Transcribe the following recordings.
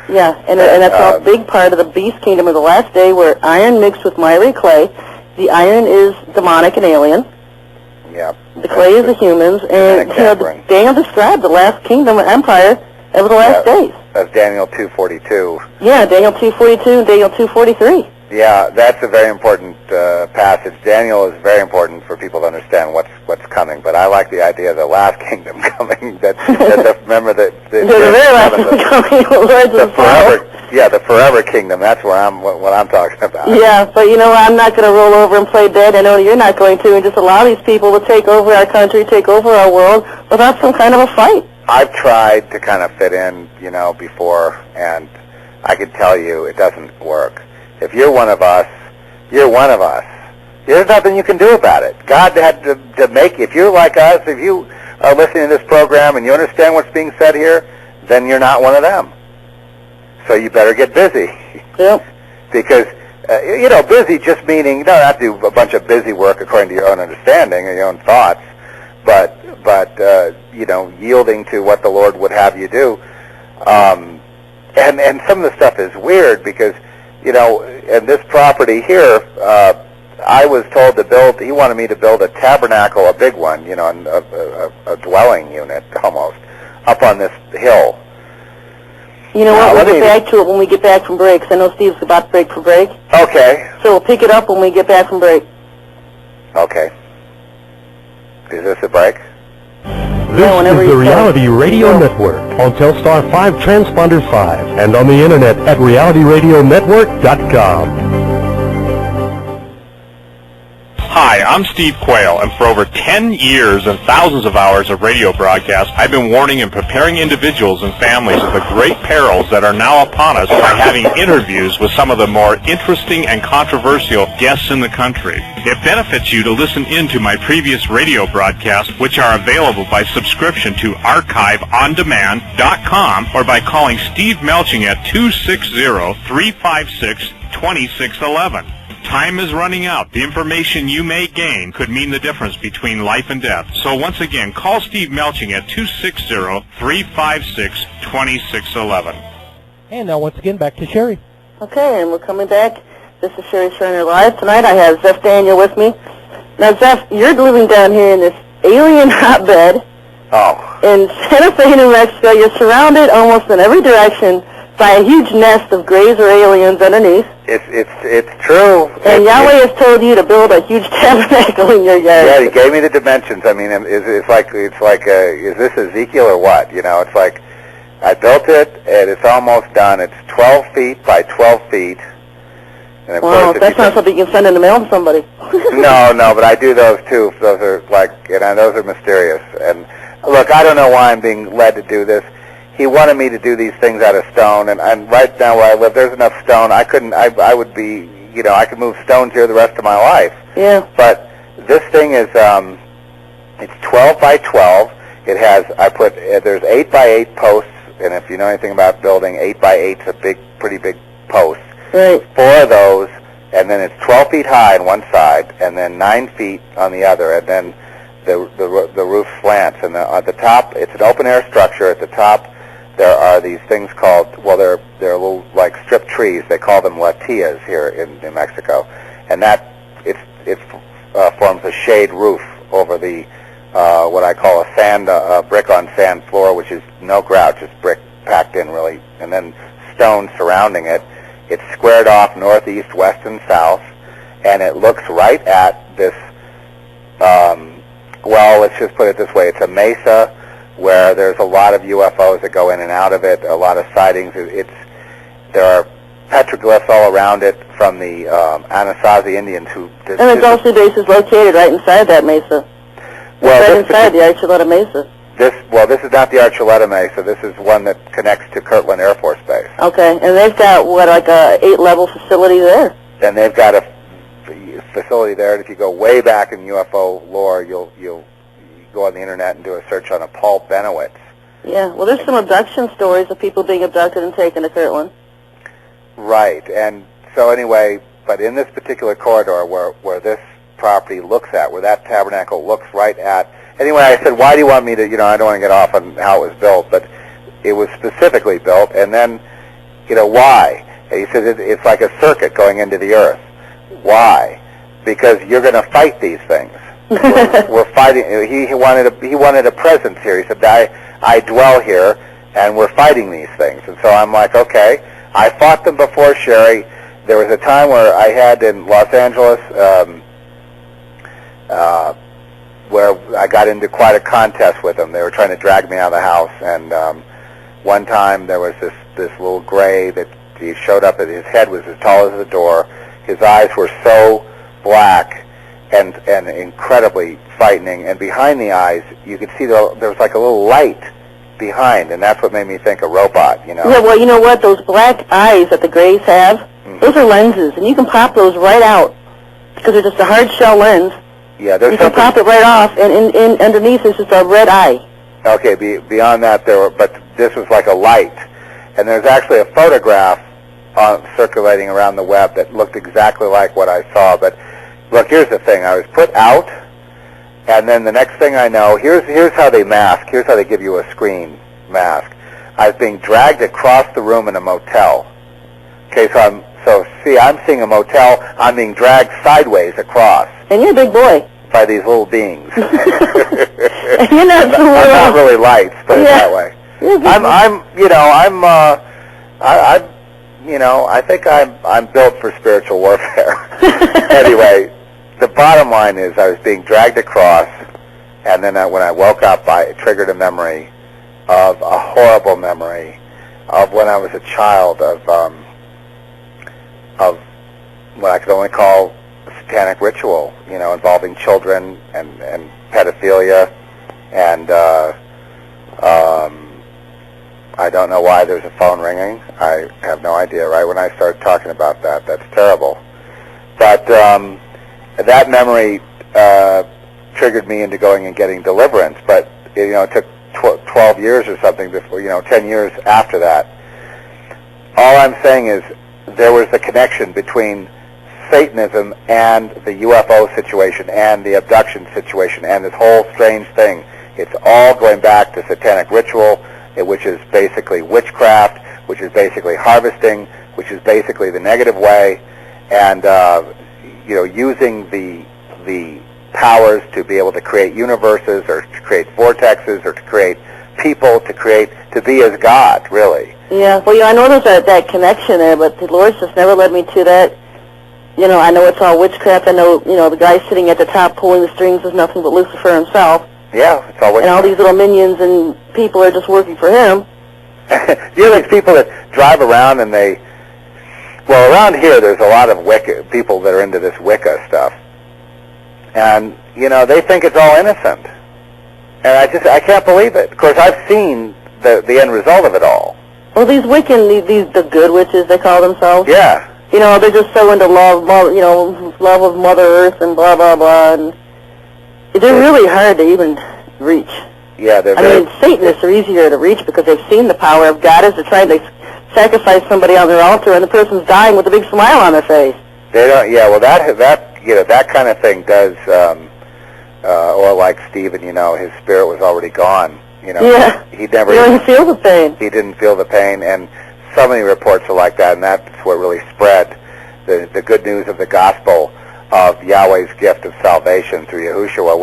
Yeah, and that's a big part of the beast kingdom of the last day, where iron mixed with miry clay. The iron is demonic and alien. Yeah. The clay is the humans, and Daniel described the last kingdom and empire over the last days. That's Daniel 2:42. Yeah, Daniel 2:42 and Daniel 2:43. Yeah, that's a very important passage. Daniel is very important for people to understand what's coming. But I like the idea of the last kingdom coming. Remember that the very last kingdom coming. The forever kingdom. That's what I'm talking about. Yeah, but I'm not going to roll over and play dead. I know you're not going to, and just allow these people to take over our country, take over our world without some kind of a fight. I've tried to kind of fit in, before, and I can tell you it doesn't work. If you're one of us, you're one of us. There's nothing you can do about it. God had to make, if you're like us, if you are listening to this program and you understand what's being said here, then you're not one of them. So you better get busy. Yep. Because, busy just meaning, you don't have to do a bunch of busy work according to your own understanding or your own thoughts, but yielding to what the Lord would have you do. And some of the stuff is weird because, and this property here, I was told to build, he wanted me to build a tabernacle, a big one, a dwelling unit almost, up on this hill. You know what, we'll get back to it when we get back from break, 'cause I know Steve's about to break for break. Okay. So we'll pick it up when we get back from break. Okay. Is this a break? This is the Reality Radio Network on Telstar 5 Transponder 5 and on the internet at realityradionetwork.com. Hi, I'm Steve Quayle, and for over 10 years and thousands of hours of radio broadcasts, I've been warning and preparing individuals and families of the great perils that are now upon us by having interviews with some of the more interesting and controversial guests in the country. It benefits you to listen in to my previous radio broadcasts, which are available by subscription to archiveondemand.com or by calling Steve Melching at 260-356-2611. Time is running out. The information you may gain could mean the difference between life and death. So once again, call Steve Melching at 260-356-2611. And now once again, back to Sherry. Okay, and we're coming back. This is Sherry Shriner Live. Tonight I have Zeph Daniel with me. Now, Zeph, you're living down here in this alien hotbed in Santa Fe, New Mexico. You're surrounded almost in every direction by a huge nest of grays or aliens underneath. It's true. And Yahweh has told you to build a huge tabernacle in your yard. Yeah, he gave me the dimensions. I mean, it's like is this Ezekiel or what? It's like I built it and it's almost done. It's 12 feet by 12 feet. And wow, that's not something you can send in the mail to somebody. No, but I do those too. Those are those are mysterious. And look, I don't know why I'm being led to do this. He wanted me to do these things out of stone, and right now where I live, there's enough stone. I could move stones here the rest of my life. Yeah. But this thing is, it's 12 by 12. It has, there's 8 by 8 posts, and if you know anything about building, 8 by 8's a pretty big post. Right. 4 of those, and then it's 12 feet high on one side, and then 9 feet on the other, and then the roof slants, and at the top, it's an open-air structure. At the top, there are these things called, they're little like strip trees. They call them latillas here in New Mexico, and that it forms a shade roof over the what I call a brick on sand floor, which is no grout, just brick packed in really, and then stone surrounding it. It's squared off northeast, west, and south, and it looks right at this. Let's just put it this way: it's a mesa where there's a lot of UFOs that go in and out of it, a lot of sightings. There are petroglyphs all around it from the Anasazi Indians who... And the Dulce base is located right inside that mesa. Right inside the Archuleta Mesa. This is not the Archuleta Mesa. This is one that connects to Kirtland Air Force Base. Okay, and they've got, a 8-level facility there? And they've got a facility there, and if you go way back in UFO lore, you'll go on the internet and do a search on a Paul Benowitz. Yeah, well, there's some abduction stories of people being abducted and taken to Kirtland. Right, and so anyway, but in this particular corridor where this property looks at, where that tabernacle looks right at, anyway, I said, why do you want me to, I don't want to get off on how it was built, but it was specifically built, and then, why? And he said it's like a circuit going into the earth. Why? Because you're going to fight these things. We're fighting. He wanted a presence here. He said, I dwell here, and we're fighting these things. And so I'm like, okay. I fought them before, Sherry. There was a time where I had in Los Angeles, where I got into quite a contest with them. They were trying to drag me out of the house, and one time there was this little gray that he showed up, and his head was as tall as the door. His eyes were so black and incredibly frightening, and behind the eyes you could see there was like a little light behind, and that's what made me think a robot, Yeah, well, you know what? Those black eyes that the grays have, those are lenses, and you can pop those right out because they're just a hard shell lens. Yeah, there's you can pop it right off, and in underneath is just a red eye. Okay, beyond that, but this was like a light, and there's actually a photograph circulating around the web that looked exactly like what I saw. But look, here's the thing: I was put out, and then the next thing I know, here's how they mask. Here's how they give you a screen mask. I was being dragged across the room in a motel. Okay, I'm seeing a motel. I'm being dragged sideways across. And you're a big boy. By these little beings. And you're not I'm not really light, put it that way. I think I'm built for spiritual warfare. Anyway, the bottom line is I was being dragged across, and then when I woke up, it triggered a memory of a horrible memory of when I was a child of what I could only call satanic ritual, involving children and pedophilia, and I don't know why there's a phone ringing. I have no idea. Right when I started talking about that, that's terrible. But that memory triggered me into going and getting deliverance. But it took 12 years or something before, 10 years after that. All I'm saying is there was a connection between Satanism and the UFO situation and the abduction situation and this whole strange thing. It's all going back to satanic ritual, which is basically witchcraft, which is basically harvesting, which is basically the negative way, and using the powers to be able to create universes or to create vortexes or to create people, to be as God, really. Yeah, well, I know there's that connection there, but the Lord's just never led me to that. I know it's all witchcraft. I know, the guy sitting at the top pulling the strings is nothing but Lucifer himself. Yeah, it's all witchcraft. And all these little minions and people are just working for him. These people that drive around and around here there's a lot of people that are into this Wicca stuff. And, they think it's all innocent. And I can't believe it. Of course, I've seen the end result of it all. Well, these Wiccan, the good witches, they call themselves. Yeah. They're just so into love of Mother Earth and blah, blah, blah. And they're really hard to even reach. Yeah, Satanists are easier to reach because they've seen the power of God as they're trying to sacrifice somebody on their altar and the person's dying with a big smile on their face. They don't, yeah, well, that kind of thing does, or like Stephen, his spirit was already gone. Yeah. He never even feel the pain. He didn't feel the pain, and so many reports are like that, and that's what really spread the good news of the gospel of Yahweh's gift of salvation through Yahushua,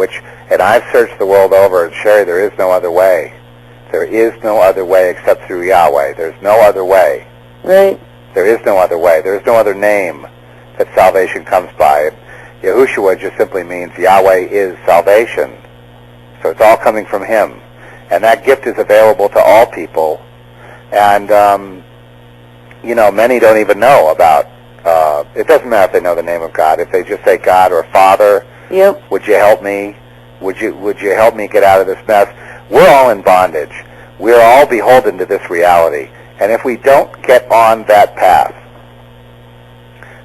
and I've searched the world over, and Sherry, there is no other way. There is no other way except through Yahweh. There's no other way. Right. There is no other way. There is no other name that salvation comes by. Yahushua just simply means Yahweh is salvation. So it's all coming from Him. And that gift is available to all people. And, many don't even know about, it doesn't matter if they know the name of God. If they just say God or Father, yep. Would you help me? Would you help me get out of this mess? We're all in bondage. We're all beholden to this reality. And if we don't get on that path,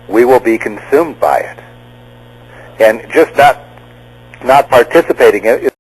we will be consumed by it. And just not participating in it